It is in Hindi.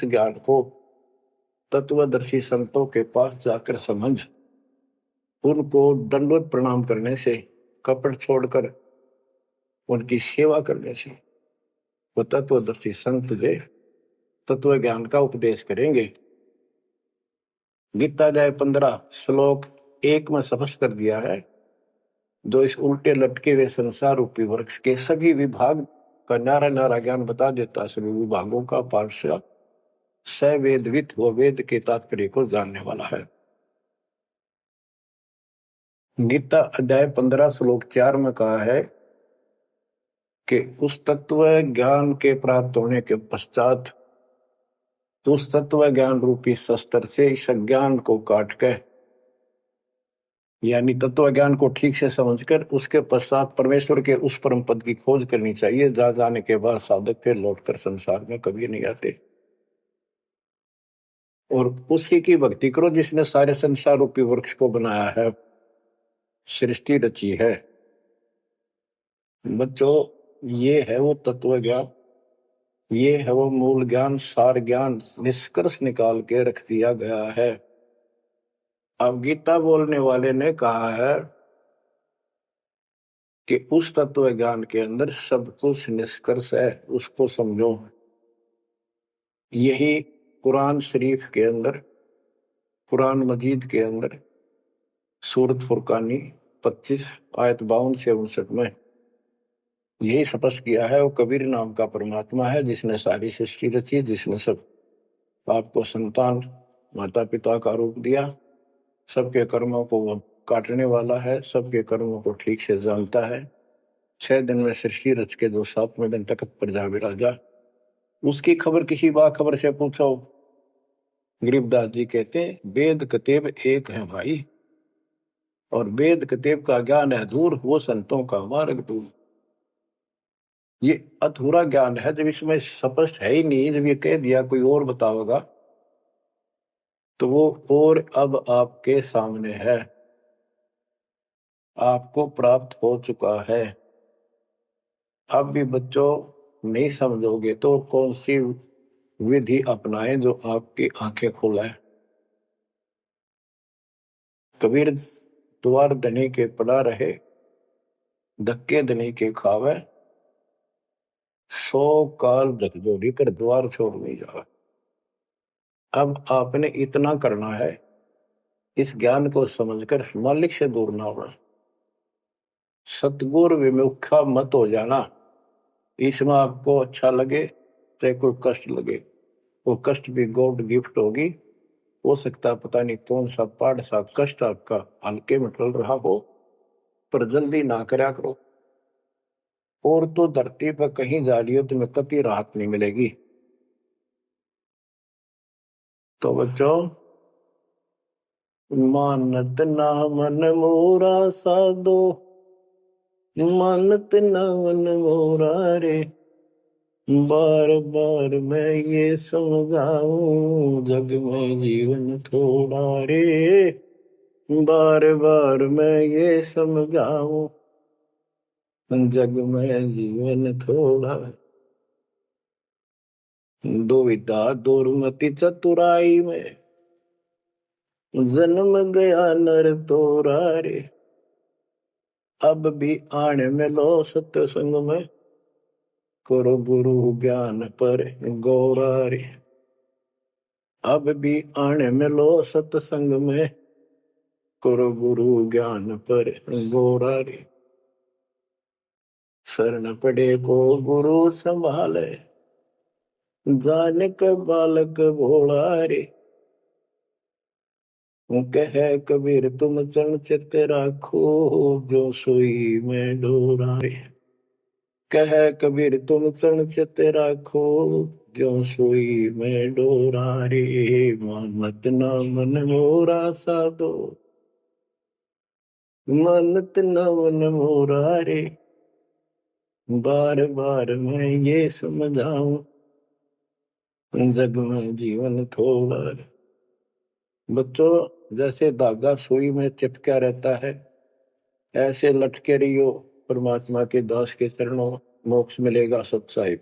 उस ज्ञान को तत्वदर्शी संतों के पास जाकर समझ, उनको दंडवत प्रणाम करने से, कपट छोड़कर उनकी सेवा करने से वो तत्वदर्शी संत जे तत्व ज्ञान का उपदेश करेंगे। गीता अध्याय 15 श्लोक 1 में स्पष्ट कर दिया है, जो इस उल्टे लटके हुए संसार रूपी वृक्ष के सभी विभाग का नारा नारा ज्ञान बता देता, सभी विभागों का पार्षद सवेदवित व वेद के तात्पर्य को जानने वाला है। गीता अध्याय 15 श्लोक 4 में कहा है कि उस तत्व ज्ञान के प्राप्त होने के पश्चात उस तत्व ज्ञान रूपी शस्त्र से इस ज्ञान को काट कर, यानी तत्व ज्ञान को ठीक से समझकर उसके पश्चात परमेश्वर के उस परम पद की खोज करनी चाहिए, जहां जाने के बाद साधक फिर लौटकर संसार में कभी नहीं आते। और उसी की भक्ति करो जिसने सारे संसार रूपी वृक्ष को बनाया है, सृष्टि रची है। बच्चों, ये है वो तत्व ज्ञान, ये है वो मूल ज्ञान, सार ज्ञान निष्कर्ष निकाल के रख दिया गया है। अब गीता बोलने वाले ने कहा है कि उस तत्व ज्ञान के अंदर सब कुछ निष्कर्ष है, उसको समझो। यही कुरान शरीफ के अंदर, कुरान मजीद के अंदर सूरत फुरकानी 25 आयत 52 से 59 में यही स्पष्ट किया है। वो कबीर नाम का परमात्मा है जिसने सारी सृष्टि रची, जिसने सब आपको संतान माता पिता का रूप दिया, सबके कर्मों को वो काटने वाला है, सबके कर्मों को ठीक से जानता है। 6 दिन में सृष्टि रच के जो 7वें दिन तख्त पर जा विराजा, उसकी खबर किसी बाखबर से पूछो। गरीबदास जी कहते वेद कतेब एक है भाई, और वेद कतेब का ज्ञान है दूर, वो संतों का मार्ग दूर। ये अधूरा ज्ञान है, जब इसमें स्पष्ट है ही नहीं, जब ये कह दिया कोई और बताओगा तो वो और अब आपके सामने है, आपको प्राप्त हो चुका है। अब भी बच्चों नहीं समझोगे तो कौन सी विधि अपनाएं जो आपकी आंखें खोले। कबीर द्वार धनी के पड़ा रहे, धक्के धनी के खावे, 100 काल झकझोरी पर द्वार छोड़ नहीं जावे। अब आपने इतना करना है, इस ज्ञान को समझकर मालिक से दूर ना होना, सतगुरु विमुखा मत हो जाना। इसमें आपको अच्छा लगे चाहे कोई कष्ट लगे, वो कष्ट भी गॉड गिफ्ट होगी। हो सकता पता नहीं कौन सा पाठ सा कष्ट आपका हल्के में टल रहा हो, पर जल्दी ना करया करो। और तो धरती पर कहीं जा रही हो तुम्हें कभी राहत नहीं मिलेगी। तो बच्चों, मानत ना मन मोरा साधो, मानत ना मन मोरा रे, बार बार मैं ये समझाऊं जग में जीवन थोड़ा रे, बार बार मैं ये समझाऊं जग में जीवन थोड़ा। दुविधा दुर्मति चतुराई में जन्म गया नर तोरा रे, अब भी आने में लो सत्संग में, करो गुरु ज्ञान पर गौरा रे। अब भी आने में लो सत्संग में, करो गुरु ज्ञान पर गौरा रे। शरण पड़े को गुरु संभाले, जान के बालक भोला रे। कहे कबीर तुम चरण चित राखो, जो सोई में डोरा रे। कहे कबीर तुम चरण चित राखो, जो सोई में डोरा रे। मानत ना मन मोरा साधो, मानत ना मन मोरा रे, बार बार मैं ये समझाऊं जग में जीवन थोड़ा रे। बच्चों, जैसे धागा सुई में चिपका रहता है, ऐसे लटके रहियो परमात्मा के दास के चरणों, मोक्ष मिलेगा सत साहिब।